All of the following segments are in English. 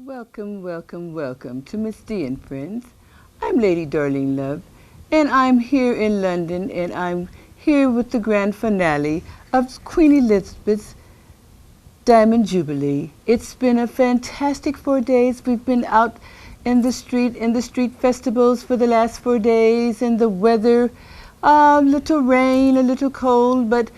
Welcome, welcome, welcome to Miss D and Friends. I'm Lady Darlene Love, and I'm here in London, and I'm here with the grand finale of Queen Elizabeth's Diamond Jubilee. It's been a fantastic 4 days. We've been out in the street festivals for the last 4 days, and the weather, a little rain, a little cold, but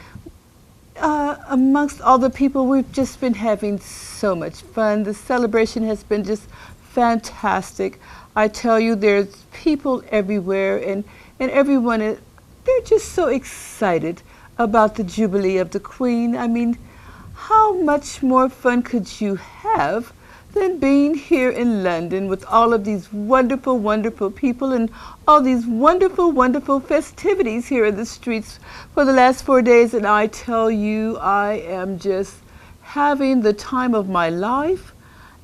amongst all the people, we've just been having so much fun. The celebration has been just fantastic. I tell you, there's people everywhere, and everyone, they're just so excited about the Jubilee of the Queen. I mean, how much more fun could you have than being here in London with all of these wonderful, wonderful people and all these wonderful, wonderful festivities here in the streets for the last 4 days. And I tell you, I am just having the time of my life.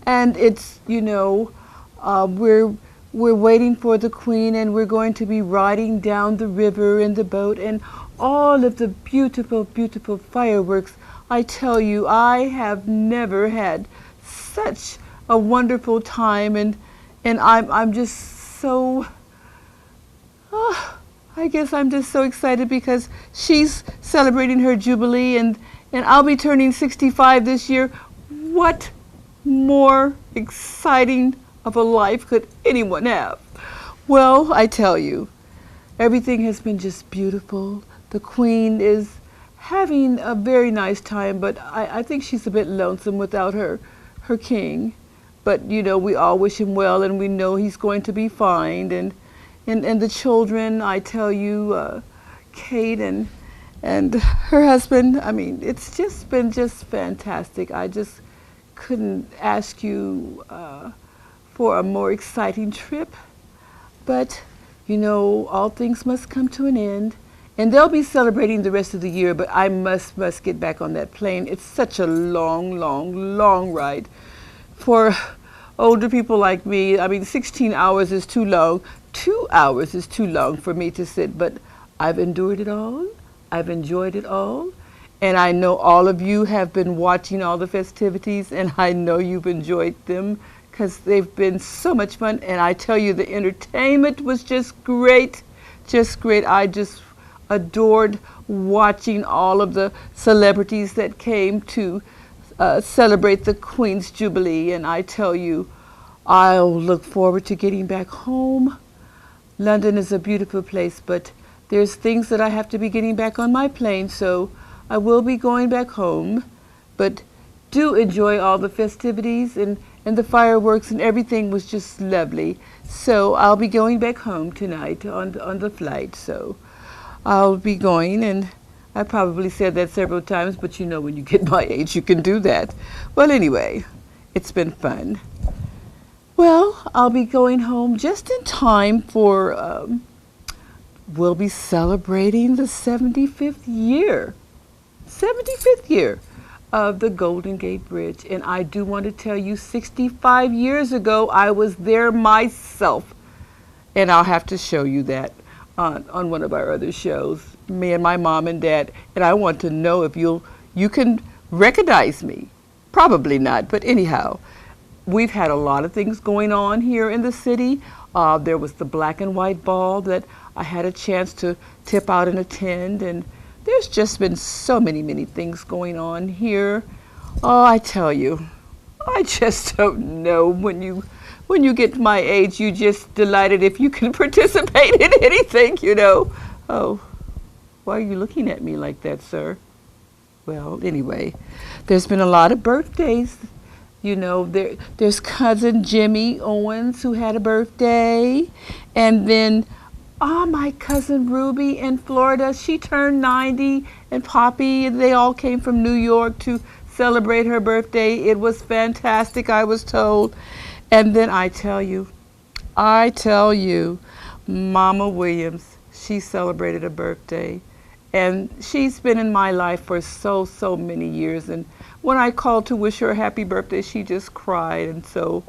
And it's, we're waiting for the Queen, and we're going to be riding down the river in the boat, and all of the beautiful, beautiful fireworks. I tell you, I have never had such a wonderful time, and I'm just so, I guess I'm just so excited because she's celebrating her Jubilee, and I'll be turning 65 this year. What more exciting of a life could anyone have? Well, I tell you, everything has been just beautiful. The Queen is having a very nice time, but I think she's a bit lonesome without her king. But we all wish him well, and we know he's going to be fine. And the children, I tell you, Kate and her husband, I mean, it's just been just fantastic. I just couldn't ask you for a more exciting trip. But all things must come to an end. And they'll be celebrating the rest of the year, but I must get back on that plane. It's such a long, long, long ride. For older people like me, I mean, 16 hours is too long. 2 hours is too long for me to sit, but I've endured it all. I've enjoyed it all. And I know all of you have been watching all the festivities, and I know you've enjoyed them because they've been so much fun. And I tell you, the entertainment was just great, just great. I just adored watching all of the celebrities that came to celebrate the Queen's Jubilee. And I tell you, I'll look forward to getting back home. London is a beautiful place, but there's things that I have to be getting back on my plane, so I will be going back home. But do enjoy all the festivities, and the fireworks, and everything was just lovely. So I'll be going back home tonight on the flight. So I'll be going, and I probably said that several times, but when you get my age, you can do that. Well, anyway, it's been fun. Well, I'll be going home just in time for, we'll be celebrating the 75th year of the Golden Gate Bridge. And I do want to tell you, 65 years ago, I was there myself. And I'll have to show you that on one of our other shows, me and my mom and dad. And I want to know if you can recognize me. Probably not, but anyhow, we've had a lot of things going on here in the city. There was the black and white ball that I had a chance to tip out and attend, and there's just been so many, many things going on here. Oh, I tell you, I just don't know. When you get to my age, you just delighted if you can participate in anything, Oh, why are you looking at me like that, sir? Well, anyway, there's been a lot of birthdays. There's cousin Jimmy Owens who had a birthday, and then my cousin Ruby in Florida, she turned 90, and Poppy, they all came from New York to celebrate her birthday. It was fantastic, I was told. And then I tell you, Mama Williams, she celebrated a birthday. And she's been in my life for so many years. And when I called to wish her a happy birthday, she just cried. And so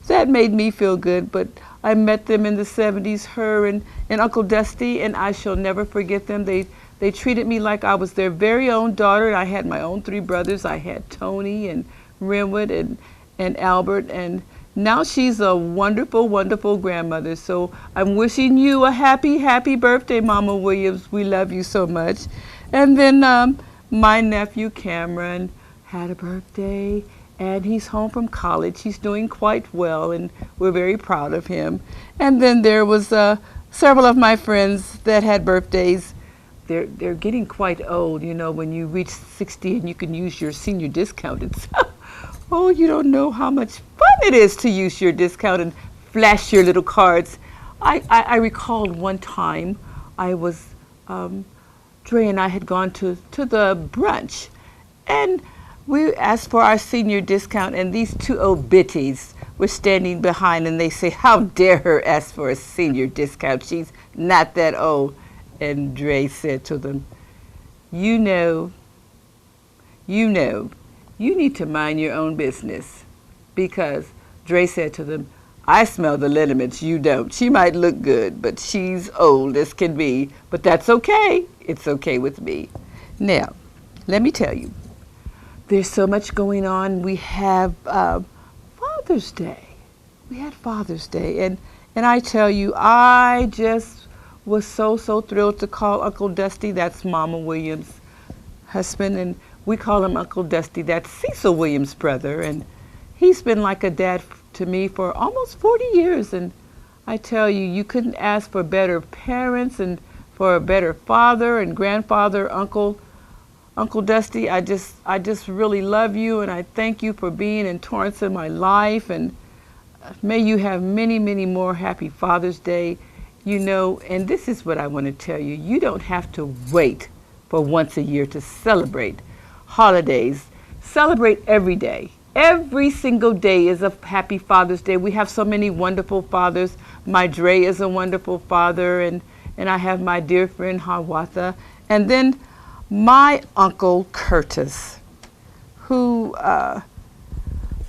that made me feel good. But I met them in the 70s, her and Uncle Dusty, and I shall never forget them. They treated me like I was their very own daughter. And I had my own 3 brothers. I had Tony and Renwood and Albert, and now she's a wonderful, wonderful grandmother. So I'm wishing you a happy, happy birthday, Mama Williams. We love you so much. And then my nephew Cameron had a birthday, and he's home from college. He's doing quite well, and we're very proud of him. And then there was several of my friends that had birthdays. They're getting quite old, you know, when you reach 60 and you can use your senior discount. It's oh, you don't know how much fun it is to use your discount and flash your little cards. I recalled one time I was, Dre and I had gone to the brunch, and we asked for our senior discount, and these two old biddies were standing behind, and they say, how dare her ask for a senior discount? She's not that old. And Dre said to them, you know, you need to mind your own business. Because Dre said to them, I smell the liniments, you don't. She might look good, but she's old as can be. But that's okay. It's okay with me. Now, let me tell you, there's so much going on. We have Father's Day. We had Father's Day. And I tell you, I just was so thrilled to call Uncle Dusty, that's Mama Williams' husband, and we call him Uncle Dusty, that's Cecil Williams' brother, and he's been like a dad to me for almost 40 years, and I tell you, you couldn't ask for better parents and for a better father and grandfather, Uncle Dusty. I just really love you, and I thank you for being in Torrance in my life, and may you have many, many more happy Father's Day. You know, and this is what I want to tell you. You don't have to wait for once a year to celebrate holidays. Celebrate every day. Every single day is a happy Father's Day. We have so many wonderful fathers. My Dre is a wonderful father, and I have my dear friend Hawatha. And then my Uncle Curtis, who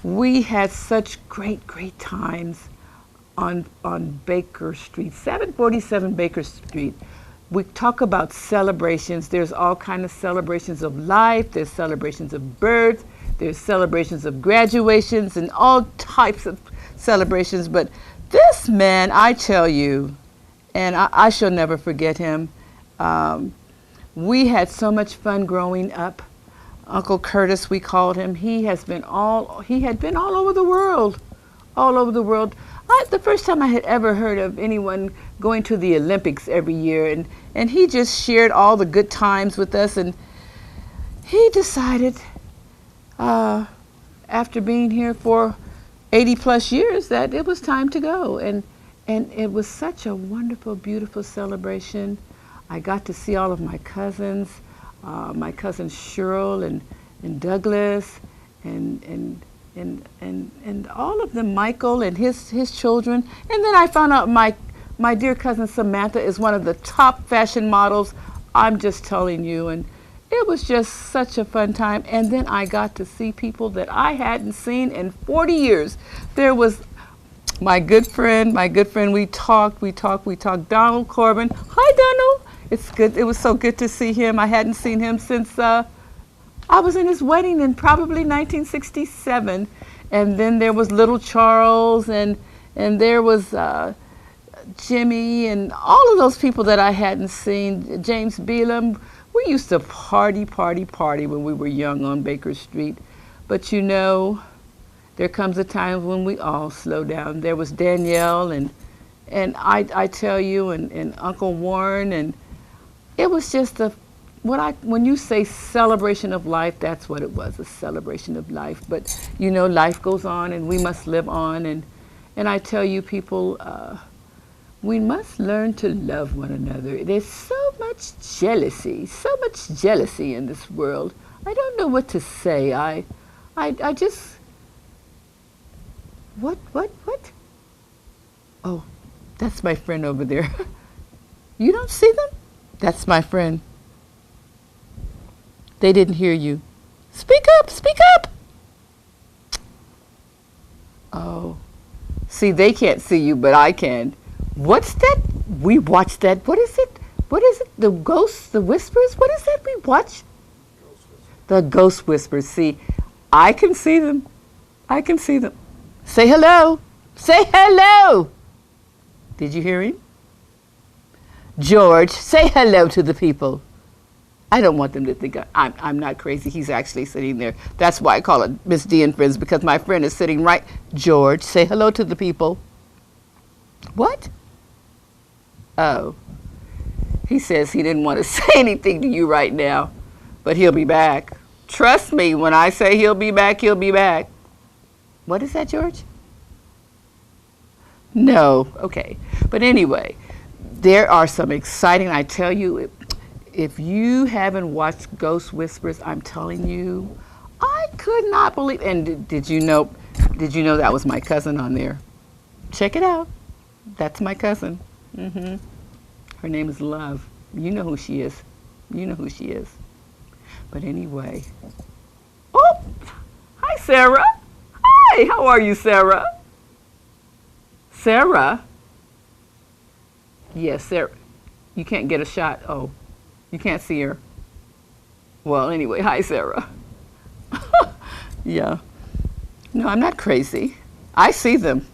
we had such great times on Baker Street, 747 Baker Street. We talk about celebrations. There's all kinds of celebrations of life. There's celebrations of birth. There's celebrations of graduations and all types of celebrations. But this man, I tell you, and I shall never forget him. We had so much fun growing up. Uncle Curtis, we called him. He had been all over the world, all over the world. The first time I had ever heard of anyone going to the Olympics every year, and he just shared all the good times with us, and he decided after being here for 80 plus years that it was time to go, and it was such a wonderful, beautiful celebration. I got to see all of my cousins, my cousins Cheryl and Douglas and all of them, Michael and his children. And then I found out my dear cousin Samantha is one of the top fashion models. I'm just telling you, and it was just such a fun time. And then I got to see people that I hadn't seen in 40 years. There was my good friend, we talked, Donald Corbin. Hi, Donald. It's good. It was so good to see him. I hadn't seen him since I was in his wedding in probably 1967. And then there was little Charles, and there was Jimmy, and all of those people that I hadn't seen. James Beelam. We used to party when we were young on Baker Street. But you know, there comes a time when we all slow down. There was Danielle and I tell you, and Uncle Warren, and it was just when you say celebration of life, that's what it was, a celebration of life. But you know, life goes on, and we must live on, and I tell you, people, we must learn to love one another. There's so much jealousy in this world. I don't know what to say. I just, what? Oh, that's my friend over there. You don't see them? That's my friend. They didn't hear you. Speak up. Oh, see, they can't see you, but I can. What's that? We watched that. What is it? The ghosts, the whispers? What is that we watch? The ghost whispers. See, I can see them. Say hello. Say hello. Did you hear him? George, say hello to the people. I don't want them to think I'm not crazy. He's actually sitting there. That's why I call it Miss D and Friends, because my friend is sitting right. George, say hello to the people. What? Oh. He says he didn't want to say anything to you right now, but he'll be back. Trust me, when I say he'll be back, he'll be back. What is that, George? No. Okay. But anyway, there are some exciting, I tell you, if you haven't watched Ghost Whispers, I'm telling you, I could not believe, and did you know that was my cousin on there? Check it out. That's my cousin. Her name is Love. You know who she is. You know who she is. But anyway. Oh, hi, Sarah. Hi, how are you, Sarah? Sarah? Yes, Sarah. You can't get a shot. Oh, you can't see her. Well, anyway, hi, Sarah. Yeah. No, I'm not crazy. I see them.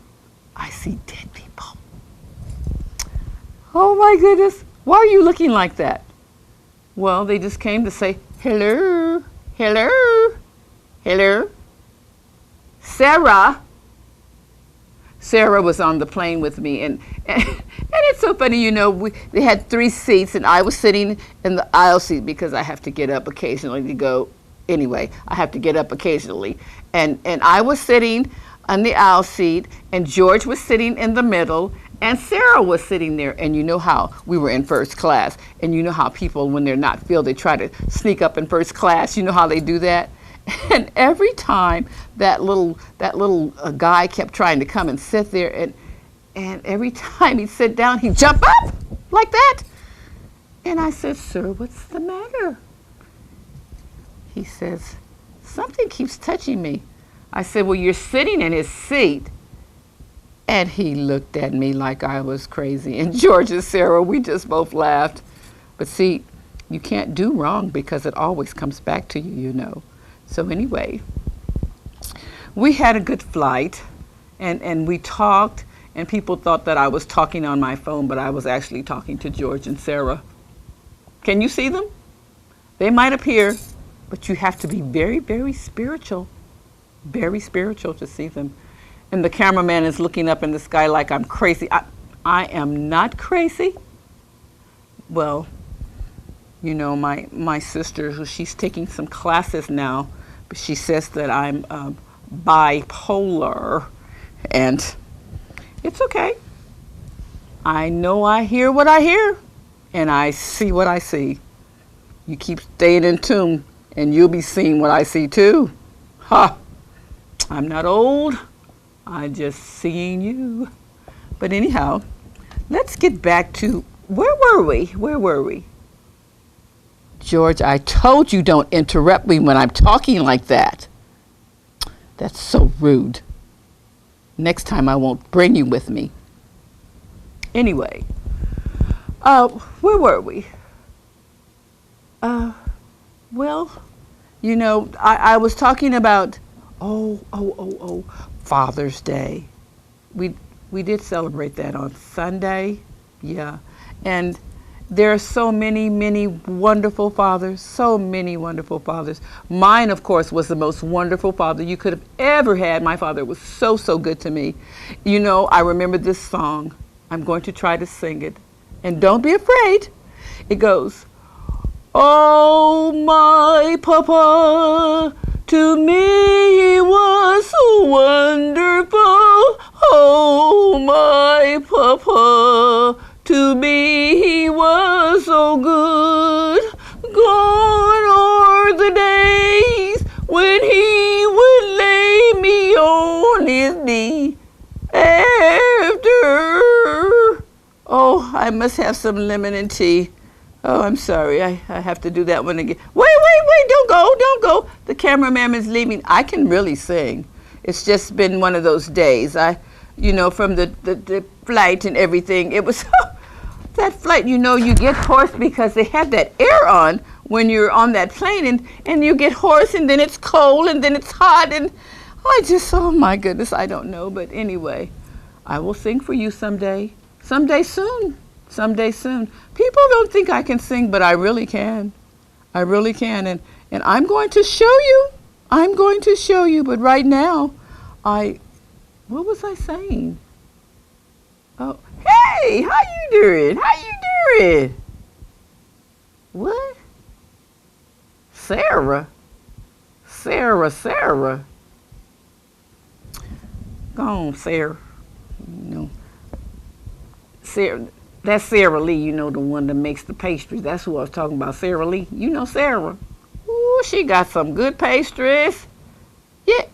I see dead people. Oh, my goodness. Why are you looking like that? Well, they just came to say, hello, hello, hello. Sarah. Sarah was on the plane with me, and it's so funny, you know, they had 3 seats, and I was sitting in the aisle seat because I have to get up occasionally to go. Anyway, I have to get up occasionally. And I was sitting on the aisle seat, and George was sitting in the middle, and Sarah was sitting there. And you know how we were in first class, and you know how people, when they're not filled, they try to sneak up in first class. You know how they do that? And every time that little guy kept trying to come and sit there, and every time he'd sit down, he'd jump up like that. And I said, sir, what's the matter? He says, something keeps touching me. I said, well, you're sitting in his seat. And he looked at me like I was crazy. And George and Sarah, we just both laughed. But see, you can't do wrong because it always comes back to you, you know. So anyway, we had a good flight, and we talked, and people thought that I was talking on my phone, but I was actually talking to George and Sarah. Can you see them? They might appear, but you have to be very, very spiritual to see them. And the cameraman is looking up in the sky like I'm crazy. I am not crazy. Well, you know, my sister, she's taking some classes now, but she says that I'm bipolar, and it's okay. I know I hear what I hear, and I see what I see. You keep staying in tune, and you'll be seeing what I see too. Ha! I'm not old. I'm just seeing you. But anyhow, let's get back to, where were we? George, I told you don't interrupt me when I'm talking like that. That's so rude. Next time I won't bring you with me. Anyway, where were we? Well, you know, I was talking about, Father's Day. We did celebrate that on Sunday, yeah. And there are so many, many wonderful fathers, so many wonderful fathers. Mine, of course, was the most wonderful father you could have ever had. My father was so, so good to me. You know, I remember this song. I'm going to try to sing it. And don't be afraid. It goes, oh, my papa, to me he was so wonderful. Oh, my papa, to me he was so good. Gone are the days when he would lay me on his knee. After, oh, I must have some lemon and tea. Oh, I'm sorry, I have to do that one again. Wait, don't go. The cameraman is leaving. I can really sing. It's just been one of those days. You know, from the flight and everything, it was, that flight, you know, you get hoarse because they have that air on when you're on that plane, and you get hoarse, and then it's cold, and then it's hot, and Oh my goodness, I don't know. But anyway, I will sing for you someday. Someday soon. Someday soon. People don't think I can sing, but I really can. I really can. And I'm going to show you. I'm going to show you. But right now, what was I saying? Oh, hey, how you doing? How you doing? What? Sarah? Sarah. Go on, Sarah. Sarah, that's Sarah Lee, the one that makes the pastries. That's who I was talking about, Sarah Lee. You know Sarah. Ooh, she got some good pastries. Yeah.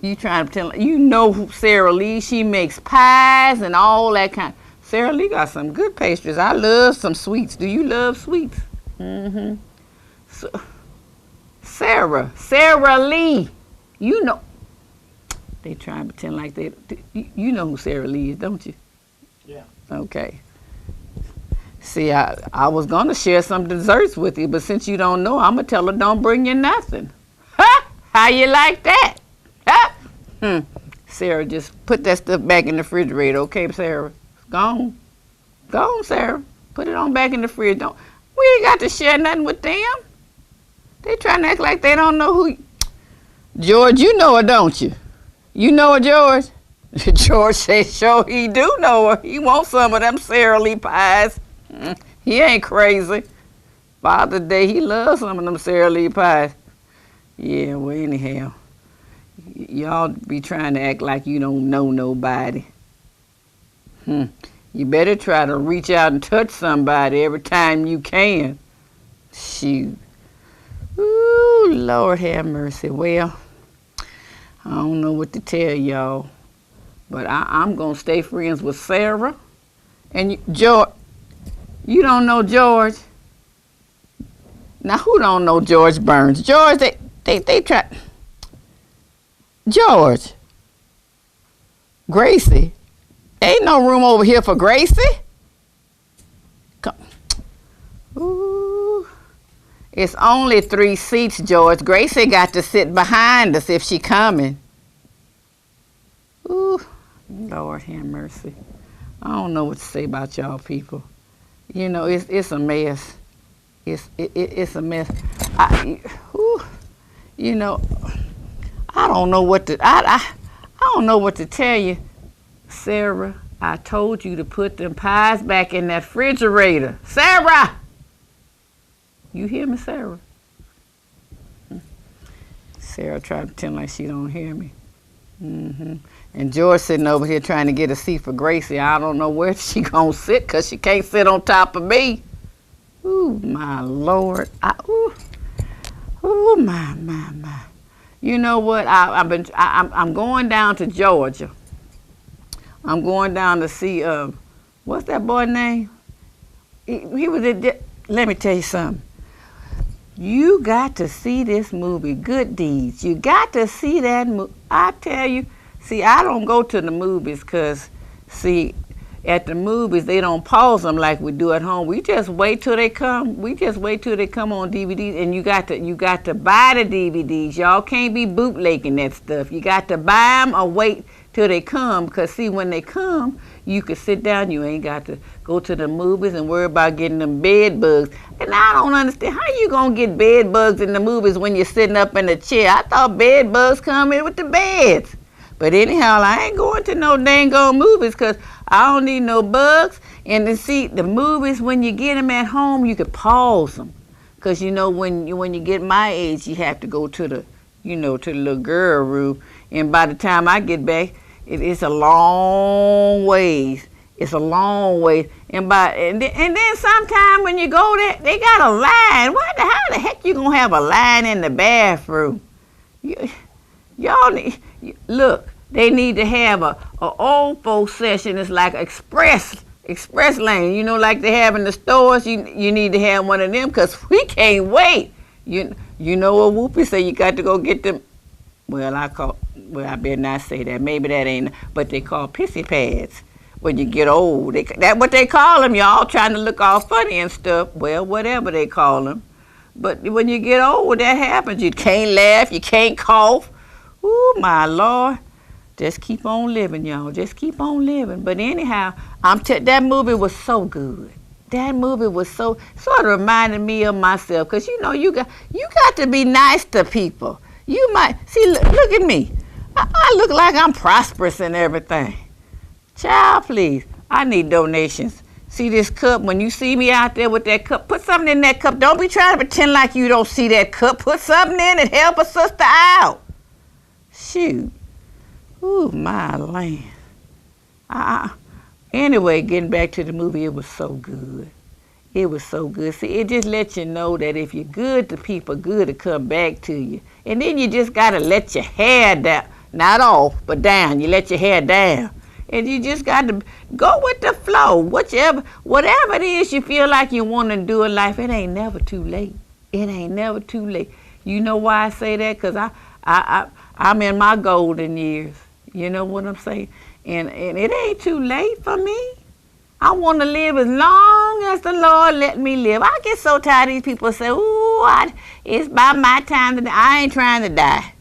You trying to tell, who Sarah Lee, she makes pies and all that kind. Sarah Lee got some good pastries. I love some sweets. Do you love sweets? Mm-hmm. So, Sarah Lee, they try to pretend like they, you know who Sarah Lee is, don't you? Yeah. Okay. See, I was going to share some desserts with you, but since you don't know, I'm going to tell her don't bring you nothing. Ha! How you like that? Ha! Sarah, just put that stuff back in the refrigerator, okay, Sarah? Go on, Sarah. Put it on back in the fridge. We ain't got to share nothing with them. They trying to act like they don't know who. George, you know her, don't you? You know her, George? George says, sure he do know her. He wants some of them Sarah Lee pies. He ain't crazy. Father's Day, he loves some of them Sarah Lee pies. Yeah, well, anyhow. Y'all be trying to act like you don't know nobody. You better try to reach out and touch somebody every time you can. Shoot. Ooh, Lord have mercy. Well, I don't know what to tell y'all, but I'm going to stay friends with Sarah. And George, you don't know George? Now, who don't know George Burns? George, they try. George. Gracie. Ain't no room over here for Gracie. Come. Ooh. It's only 3 seats, George. Gracie got to sit behind us if she coming. Ooh, Lord have mercy. I don't know what to say about y'all people. It's a mess. It's a mess. I don't know what to. I don't know what to tell you. Sarah, I told you to put them pies back in that refrigerator. Sarah! You hear me, Sarah? Sarah tried to pretend like she don't hear me. And George sitting over here trying to get a seat for Gracie. I don't know where she gonna sit because she can't sit on top of me. Ooh, my Lord. Ooh, my. You know what? I'm going down to Georgia. I'm going down to see, what's that boy's name? He was at, let me tell you something. You got to see this movie, Good Deeds. You got to see that movie. I tell you, see, I don't go to the movies because, see, at the movies, they don't pause them like we do at home. We just wait till they come. We just wait till they come on DVDs, and you got to buy the DVDs. Y'all can't be bootlegging that stuff. You got to buy them or wait till they come, because see, when they come, you can sit down. You ain't got to go to the movies and worry about getting them bed bugs. And I don't understand, how you gonna get bed bugs in the movies when you're sitting up in the chair? I thought bed bugs come in with the beds. But anyhow, I ain't going to no dang on movies because I don't need no bugs. And to see the movies, when you get them at home, you can pause them. Because when you get my age, you have to go to the, to the little girl room. And by the time I get back, it's a long ways. It's a long ways. And then sometime when you go there, they got a line. How the heck you gonna have a line in the bathroom? Y'all need, look, they need to have a old folks session. It's like express lane, like they have in the stores. You need to have one of them because we can't wait. You know what Whoopi say? You got to go get them. Well, I better not say that. Maybe that ain't. But they call pissy pads when you get old. That's what they call them. Y'all trying to look all funny and stuff. Well, whatever they call them. But when you get old, that happens. You can't laugh. You can't cough. Ooh, Ooh, my Lord. Just keep on living, y'all. Just keep on living. But anyhow, that movie was so good. That movie was sort of reminded me of myself. Because, you got to be nice to people. You might, see, look at me. I look like I'm prosperous and everything. Child, please, I need donations. See this cup? When you see me out there with that cup, put something in that cup. Don't be trying to pretend like you don't see that cup. Put something in it. Help a sister out. Shoot. Ooh, my land. Anyway, getting back to the movie, it was so good. It was so good. See, it just lets you know that if you're good to people, good to come back to you. And then you just got to let your hair down. Not off, but down. You let your hair down. And you just got to go with the flow. Whatever it is you feel like you want to do in life, it ain't never too late. It ain't never too late. You know why I say that? Because I'm in my golden years. You know what I'm saying? And it ain't too late for me. I want to live as long as the Lord let me live. I get so tired of these people say, ooh, it's about my time to die. I ain't trying to die.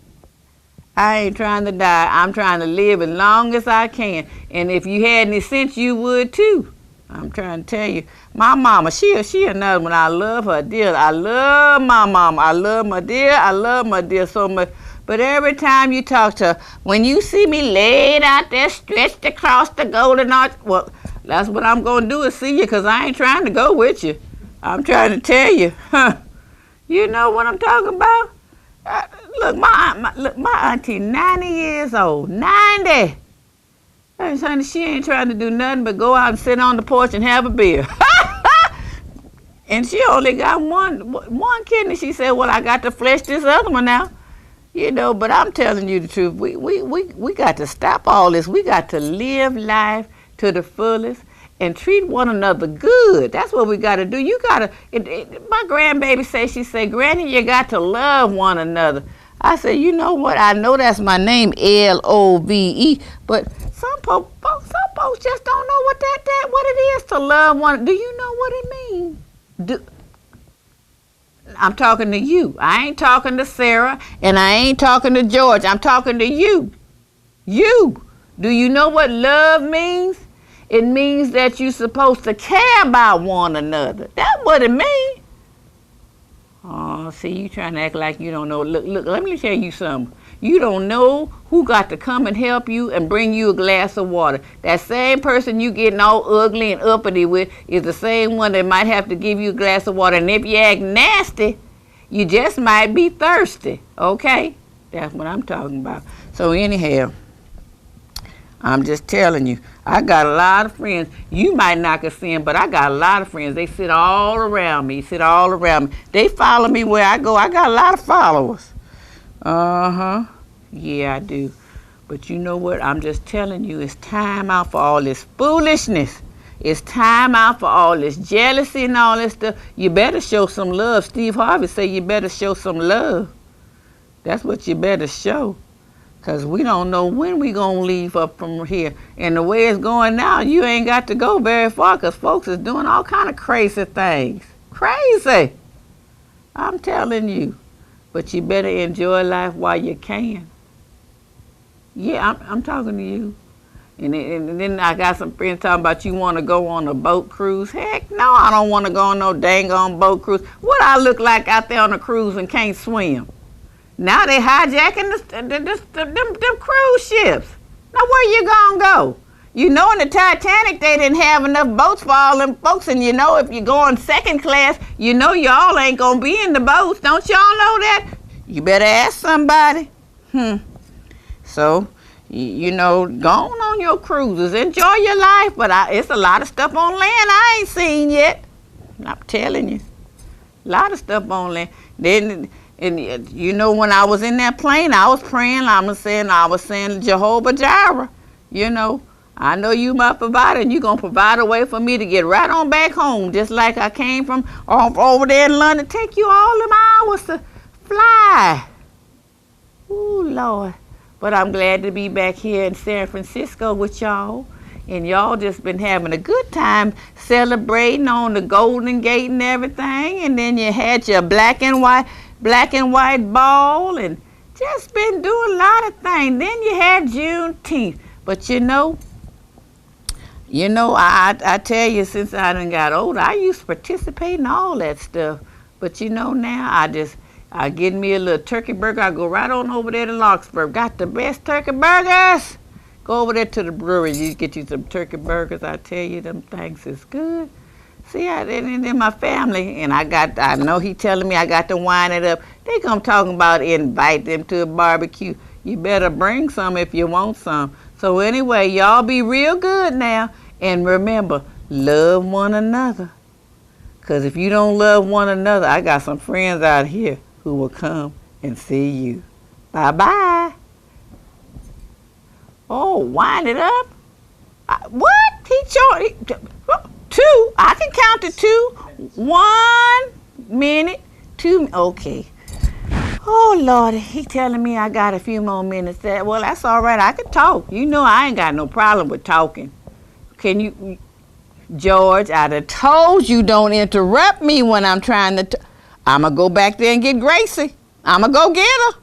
I ain't trying to die. I'm trying to live as long as I can. And if you had any sense, you would too. I'm trying to tell you. My mama, she another one. I love her dear. I love my mama. I love my dear. I love my dear so much. But every time you talk to her, when you see me laid out there, stretched across the golden arch, well, that's what I'm going to do is see you, because I ain't trying to go with you. I'm trying to tell you. You know what I'm talking about? Look, my auntie, 90 years old, 90. Honey, she ain't trying to do nothing but go out and sit on the porch and have a beer. And she only got one kidney. She said, well, I got to flesh this other one out. But I'm telling you the truth. We got to stop all this. We got to live life to the fullest and treat one another good. That's what we got to do. You got to, my grandbaby she said, Granny, you got to love one another. I said, you know what? I know that's my name, Love, but some folks just don't know what it is to love one. Do you know what it means? I'm talking to you. I ain't talking to Sarah, and I ain't talking to George. I'm talking to you. You. Do you know what love means? It means that you're supposed to care about one another. That's what it means. Oh, see, you trying to act like you don't know. Look, let me tell you something. You don't know who got to come and help you and bring you a glass of water. That same person you getting all ugly and uppity with is the same one that might have to give you a glass of water. And if you act nasty, you just might be thirsty, okay? That's what I'm talking about. So anyhow, I'm just telling you, I got a lot of friends. You might not can see them, but I got a lot of friends. They sit all around me, They follow me where I go. I got a lot of followers. Yeah, I do. But you know what? I'm just telling you, it's time out for all this foolishness. It's time out for all this jealousy and all this stuff. You better show some love. Steve Harvey said you better show some love. That's what you better show. Because we don't know when we going to leave up from here. And the way it's going now, you ain't got to go very far, because folks is doing all kind of crazy things. Crazy. I'm telling you. But you better enjoy life while you can. Yeah, I'm talking to you. And then I got some friends talking about you want to go on a boat cruise. Heck no, I don't want to go on no dang on boat cruise. What I look like out there on a cruise and can't swim? Now they hijacking them cruise ships. Now where you gonna go? You know, in the Titanic, they didn't have enough boats for all them folks. And you know, if you're going second class, you know y'all ain't gonna be in the boats. Don't y'all know that? You better ask somebody. So, you know, go on your cruises. Enjoy your life. But it's a lot of stuff on land I ain't seen yet. I'm telling you. A lot of stuff on land. And you know, when I was in that plane, I was praying. I was saying Jehovah Jireh. You know, I know you my provider, and you're going to provide a way for me to get right on back home, just like I came from over there in London. Take you all them hours to fly. Ooh, Lord. But I'm glad to be back here in San Francisco with y'all. And y'all just been having a good time celebrating on the Golden Gate and everything. And then you had your black and white ball and Just been doing a lot of things. Then you had Juneteenth. But I tell you, since I done got older, I used to participate in all that stuff. But now I get me a little turkey burger. I go right on over there to Locksburg. Got the best turkey burgers. Go over there to the brewery. You get you some turkey burgers. I tell you, them things is good. See, and then my family, and I know he telling me I got to wind it up. They come talking about invite them to a barbecue. You better bring some if you want some. So anyway, y'all be real good now. And remember, love one another. Because if you don't love one another, I got some friends out here who will come and see you. Bye-bye. Oh, wind it up? What? Two. I can count to two. 1 minute. 2. Okay. Oh, Lord, he telling me I got a few more minutes. Well, that's all right. I can talk. I ain't got no problem with talking. Can you, George, I'd have told you don't interrupt me when I'm trying to I'm going to go back there and get Gracie. I'm going to go get her.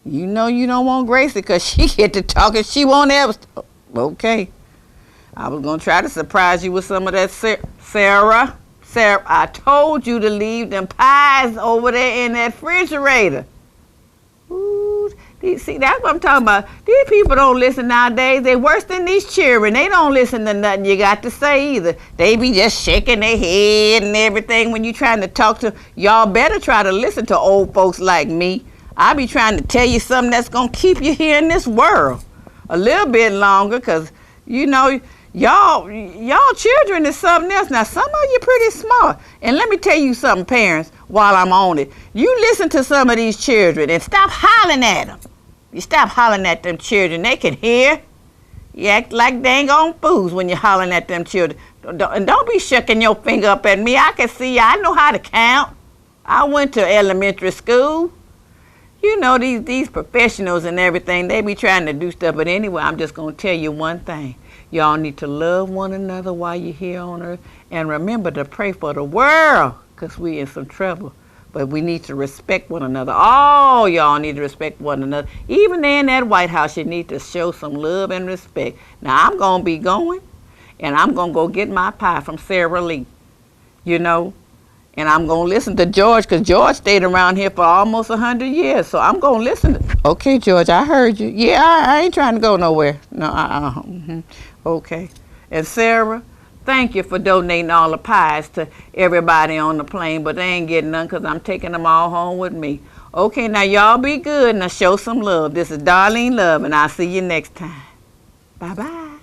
You know you don't want Gracie because she get to talking. She won't ever. Okay. I was going to try to surprise you with some of that Sarah, I told you to leave them pies over there in that refrigerator. Ooh, see, that's what I'm talking about. These people don't listen nowadays. They're worse than these children. They don't listen to nothing you got to say either. They be just shaking their head and everything when you trying to talk to. Y'all better try to listen to old folks like me. I be trying to tell you something that's going to keep you here in this world a little bit longer because, y'all children is something else. Now, some of you pretty smart. And let me tell you something, parents, while I'm on it. You listen to some of these children and stop hollering at them. You stop hollering at them children. They can hear. You act like dang on fools when you're hollering at them children. And don't be shucking your finger up at me. I can see you. I know how to count. I went to elementary school. These professionals and everything, they be trying to do stuff. But anyway, I'm just going to tell you one thing. Y'all need to love one another while you're here on earth. And remember to pray for the world because we in some trouble. But we need to respect one another. All y'all need to respect one another. Even there in that White House, you need to show some love and respect. Now, I'm going to be going, and I'm going to go get my pie from Sarah Lee, And I'm going to listen to George because George stayed around here for almost 100 years. So I'm going to listen. Okay, George, I heard you. Yeah, I ain't trying to go nowhere. No, Okay. And Sarah, thank you for donating all the pies to everybody on the plane, but they ain't getting none because I'm taking them all home with me. Okay, now y'all be good and show some love. This is Darlene Love, and I'll see you next time. Bye-bye.